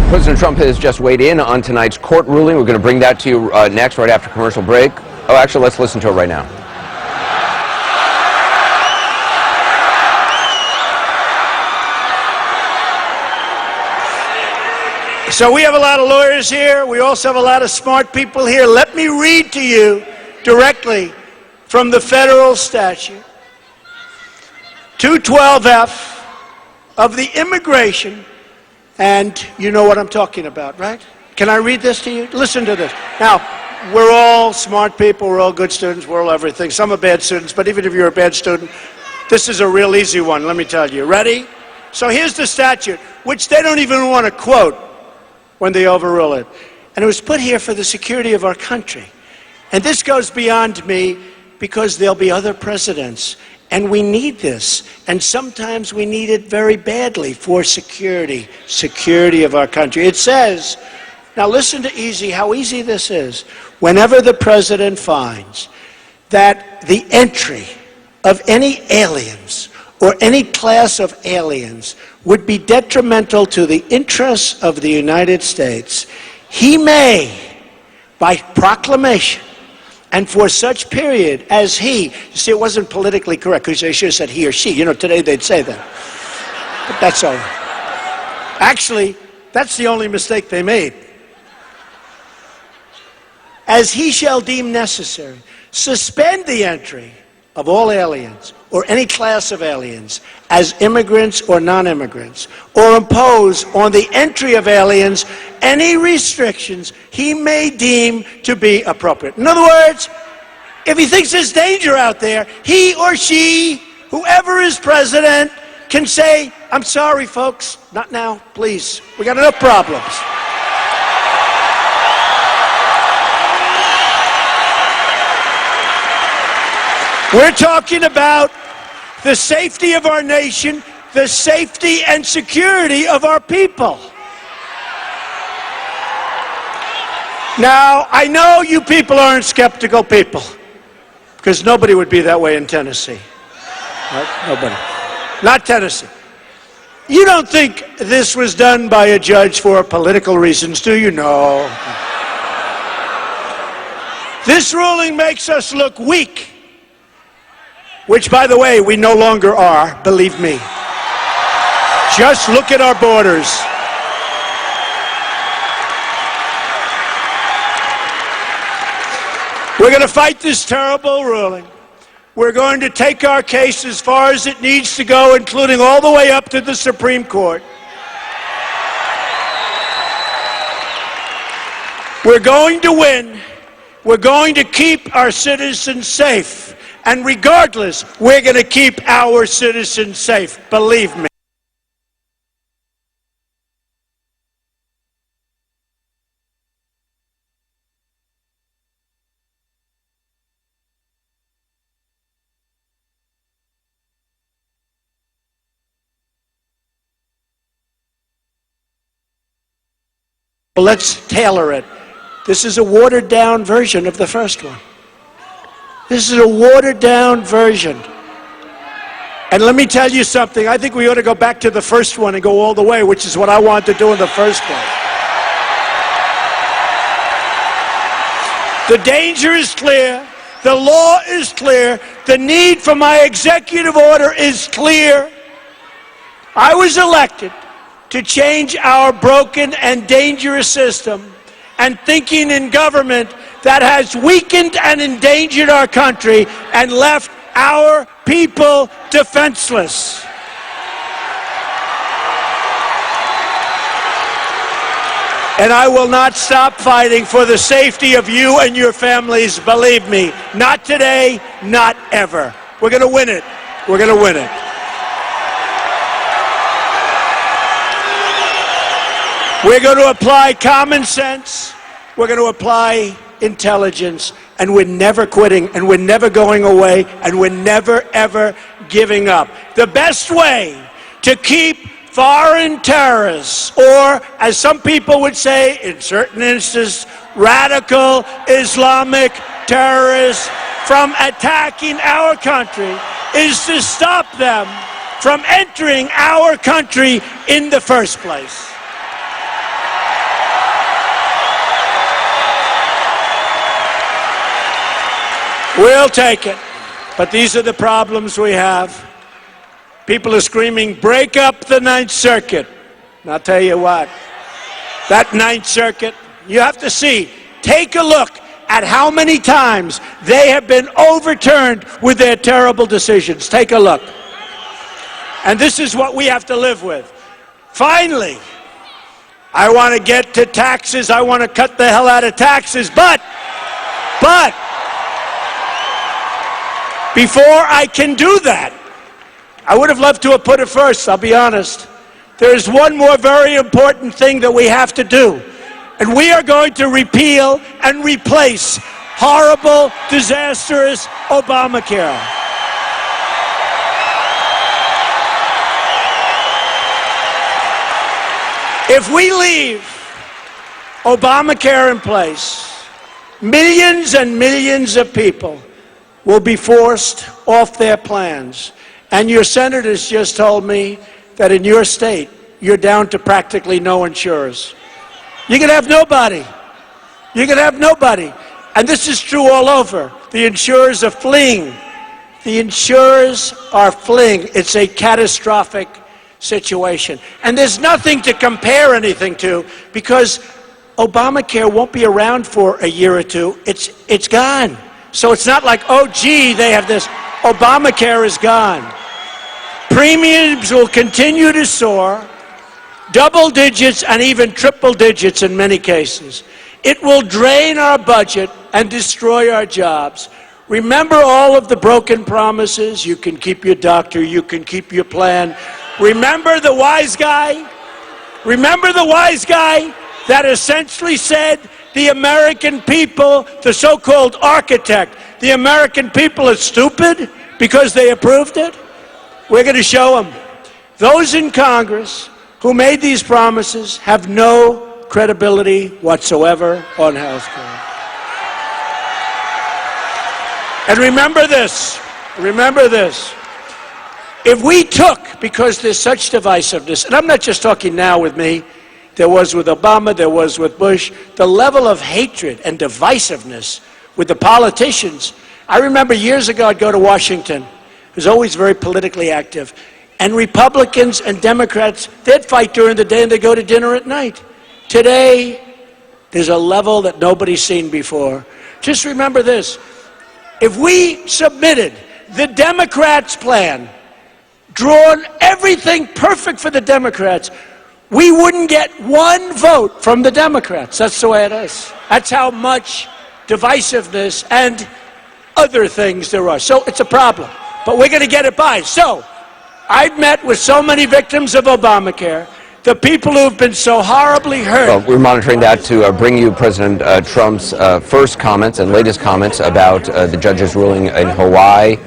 President Trump has just weighed in on tonight's court ruling. We're going to bring that to you next, right after commercial break. Oh, actually, let's listen to it right now. So we have a lot of lawyers here. We also have a lot of smart people here. Let me read to you directly from the federal statute. 212F of the Immigration, and you know what I'm talking about, right? Can I read this to you? Listen to this. Now, we're all smart people. We're all good students. We're all everything. Some are bad students, but even if you're a bad student, this is a real easy one, let me tell you. Ready? So here's the statute, which they don't even want to quote when they overrule it. And it was put here for the security of our country. And this goes beyond me because there'll be other presidents. And we need this. And sometimes we need it very badly for security of our country. It says, now listen to how easy this is. Whenever the president finds that the entry of any aliens or any class of aliens would be detrimental to the interests of the United States, he may, by proclamation, and for such period as you see, it wasn't politically correct because they should have said he or she. You know, today they'd say that. But that's all right. Actually, that's the only mistake they made. As he shall deem necessary, suspend the entry of all aliens or any class of aliens as immigrants or non-immigrants, or impose on the entry of aliens any restrictions he may deem to be appropriate. In other words, if he thinks there's danger out there, he or she, whoever is president, can say, I'm sorry, folks, not now, please. We got enough problems. We're talking about the safety of our nation, the safety and security of our people. Now, I know you people aren't skeptical people, because nobody would be that way in Tennessee. Right? Nobody. Not Tennessee. You don't think this was done by a judge for political reasons, do you? No. This ruling makes us look weak. Which, by the way, we no longer are, believe me. Just look at our borders. We're going to fight this terrible ruling. We're going to take our case as far as it needs to go, including all the way up to the Supreme Court. We're going to win. We're going to keep our citizens safe. And regardless, we're going to keep our citizens safe, believe me. Well, let's tailor it. This is a watered-down version of the first one. This is a watered-down version. And let me tell you something. I think we ought to go back to the first one and go all the way, which is what I wanted to do in the first place. The danger is clear. The law is clear. The need for my executive order is clear. I was elected to change our broken and dangerous system and thinking in government that has weakened and endangered our country and left our people defenseless. And I will not stop fighting for the safety of you and your families, believe me. Not today, not ever. We're going to win it. We're going to win it. We're going to apply common sense. We're going to apply intelligence, and we're never quitting, and we're never going away, and we're never, ever giving up. The best way to keep foreign terrorists, or as some people would say, in certain instances, radical Islamic terrorists from attacking our country, is to stop them from entering our country in the first place. We'll take it. But these are the problems we have. People are screaming, break up the Ninth Circuit. And I'll tell you what, that Ninth Circuit, you have to see, take a look at how many times they have been overturned with their terrible decisions. Take a look. And this is what we have to live with. Finally, I want to get to taxes. I want to cut the hell out of taxes. But, before I can do that, I would have loved to have put it first, I'll be honest. There is one more very important thing that we have to do. And we are going to repeal and replace horrible, disastrous Obamacare. If we leave Obamacare in place, millions and millions of people will be forced off their plans. And your senators just told me that in your state, you're down to practically no insurers. You can have nobody. You can have nobody. And this is true all over. The insurers are fleeing. The insurers are fleeing. It's a catastrophic situation. And there's nothing to compare anything to because Obamacare won't be around for a year or two. It's gone. So it's not like, oh, gee, they have this. Obamacare is gone. Premiums will continue to soar, double digits and even triple digits in many cases. It will drain our budget and destroy our jobs. Remember all of the broken promises? You can keep your doctor, you can keep your plan. Remember the wise guy? Remember the wise guy that essentially said the American people, the so-called architect, the American people are stupid because they approved it? We're going to show them. Those in Congress who made these promises have no credibility whatsoever on health care. And remember this, if we took, because there's such divisiveness, and I'm not just talking now with me, there was with Obama, there was with Bush, the level of hatred and divisiveness with the politicians. I remember years ago I'd go to Washington. I was always very politically active. And Republicans and Democrats, they'd fight during the day and they'd go to dinner at night. Today, there's a level that nobody's seen before. Just remember this. If we submitted the Democrats' plan, drawn everything perfect for the Democrats, we wouldn't get one vote from the Democrats. That's the way it is. That's how much divisiveness and other things there are. So it's a problem. But we're going to get it by. So I've met with so many victims of Obamacare, the people who've been so horribly hurt. Well, we're monitoring that to bring you President Trump's first comments and latest comments about the judge's ruling in Hawaii.